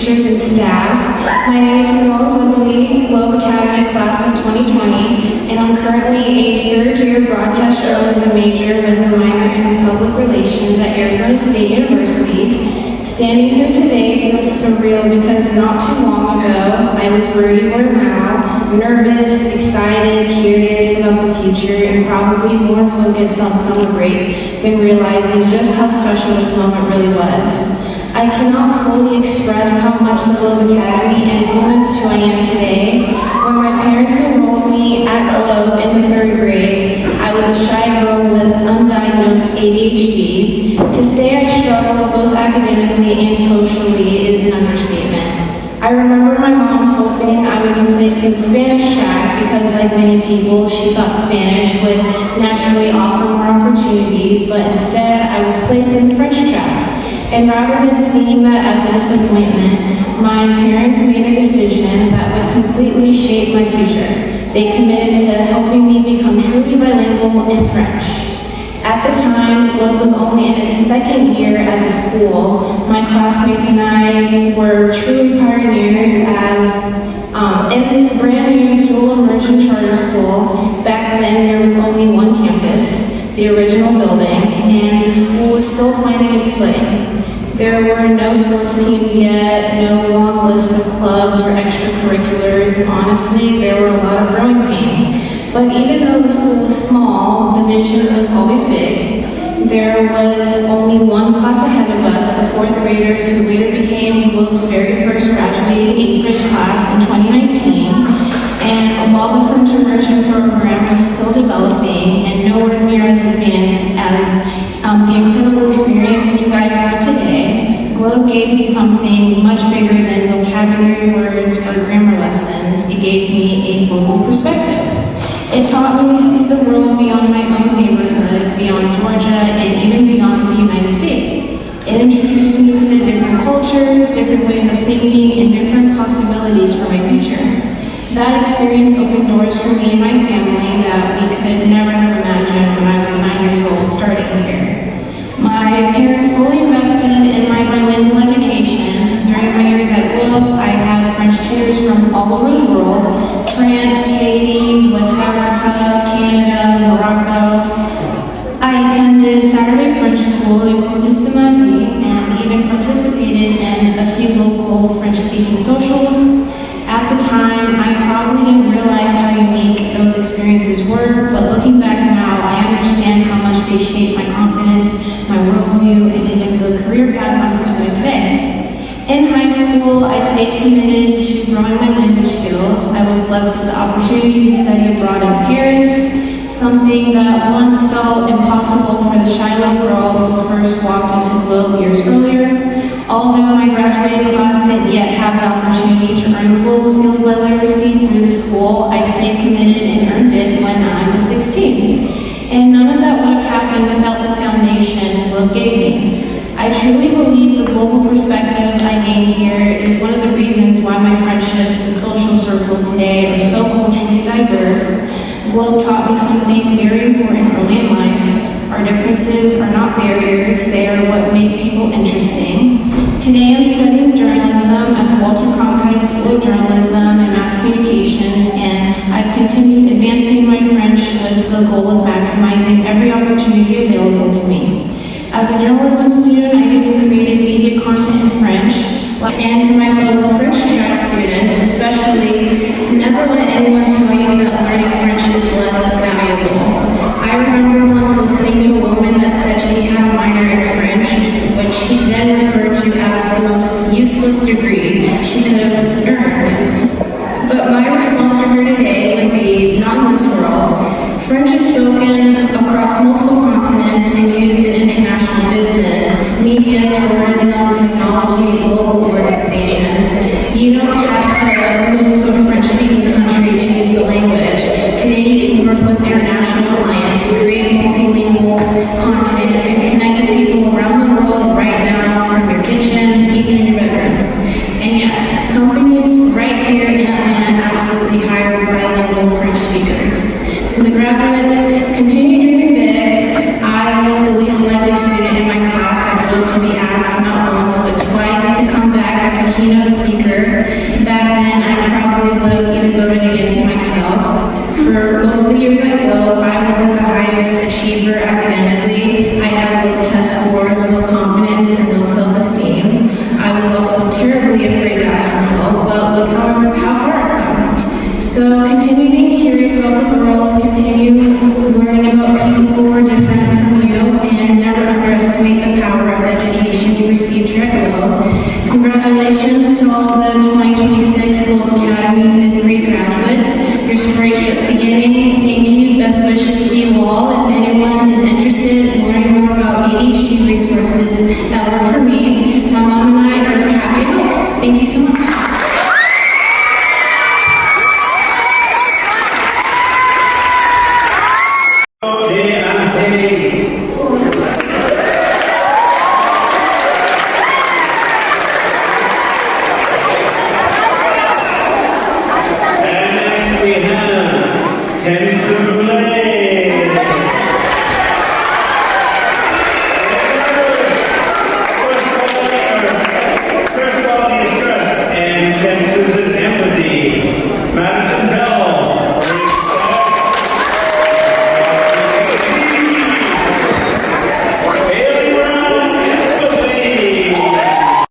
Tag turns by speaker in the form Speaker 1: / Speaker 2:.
Speaker 1: teachers and staff. My name is Simone Woodley, Globe Academy class of 2020, and I'm currently a third-year broadcast journalism major with a minor in public relations at Arizona State University. Standing here today feels surreal because not too long ago, I was where you are now, nervous, excited, curious about the future, and probably more focused on summer break than realizing just how special this moment really was. I cannot fully express how much the Globe Academy influenced who I am today. When my parents enrolled me at Globe in the 3rd grade, I was a shy girl with undiagnosed ADHD. To say I struggled both academically and socially is an understatement. I remember my mom hoping I would be placed in Spanish track because, like many people, she thought Spanish would naturally offer more opportunities, but instead I was placed in French track. And rather than seeing that as a disappointment, my parents made a decision that would completely shape my future. They committed to helping me become truly bilingual in French. At the time, Globe was only in its 2nd year as a school. My classmates and I were truly pioneers as in this brand new dual immersion charter school. Back then, there was only one campus, the original building, and the school was still finding its footing. There were no sports teams yet, no long list of clubs or extracurriculars, and honestly, there were a lot of growing pains. But even though the school was small, the vision was always big. There was only one class ahead of us, the 4th graders, who later became Globe's very first graduating 8th grade class in 2019. And while the French immersion program was still developing and nowhere near as advanced as the incredible experience you guys have today, Globe gave me something much bigger than vocabulary words or grammar lessons. It gave me a global perspective. It taught me to see the world beyond my own neighborhood, beyond Georgia, and even beyond the United States. It introduced me to different cultures, different ways of thinking, and different possibilities for my future. That experience opened doors for me and my family that we could never have imagined when I was 9 years old starting here. My parents fully invested in my bilingual education. During my years at Globe, I had French tutors from all over the world: France, Haiti, West Africa, Canada, Morocco. I attended Saturday French school in Côte-de-Marie and even participated in a few local French-speaking socials. At the time, I probably didn't realize how unique those experiences were, but looking back now, I understand how much they shaped my confidence, my worldview, and even the career path I'm pursuing today. In high school, I stayed committed to growing my language skills. I was blessed with the opportunity to study abroad in Paris, something that once felt impossible for the shy little girl who first walked into Globe years earlier. Although my graduating class didn't yet have the opportunity to earn the global seal of literacy through the school, I stayed committed and earned it when I was 16. And none of that would have happened without the foundation Globe gave me. I truly believe the global perspective I gained here is one of the reasons why my friendships and social circles today are so culturally diverse. Globe taught me something very important early in life. Our differences are not barriers, they are what make people interesting. Today I'm studying journalism at the Walter Cronkite School of Journalism and Mass Communications, and I've continued advancing my French with the goal of maximizing every opportunity available to me. As a journalism student, I even created media content in French. And to my fellow French track students, especially, never let anyone tell you that learning French is less valuable. I remember once listening to a woman that said she had a minor in French, which she then referred to as the most useless degree she could have earned. But my response to her today would be, not in this world. French is spoken across multiple continents and used in international business, media, tourism, technology, and global organizations. You don't have to move to a French-speaking country to use the language. Today you can work with international clients, create multilingual content, and connect with people around the world right now from your kitchen, even in your bedroom. And yes, companies right here in Atlanta absolutely hire bilingual French speakers. To the graduates, continue dreaming big. I was the least likely student in my class. I'd love to be asked not once but twice to come back as a keynote academically. I had low test scores, low confidence, and low self-esteem. I was also terribly afraid to ask for help, but look how far I've come. So continue being curious about the world, continue learning about people who are different from you, and never underestimate the power of education you received here at Globe. Congratulations to all the 2026 Globe Academy 5th grade graduates. Your story is just beginning. Thank you. Best wishes to you all. If anyone is interested in learning more about ADHD resources,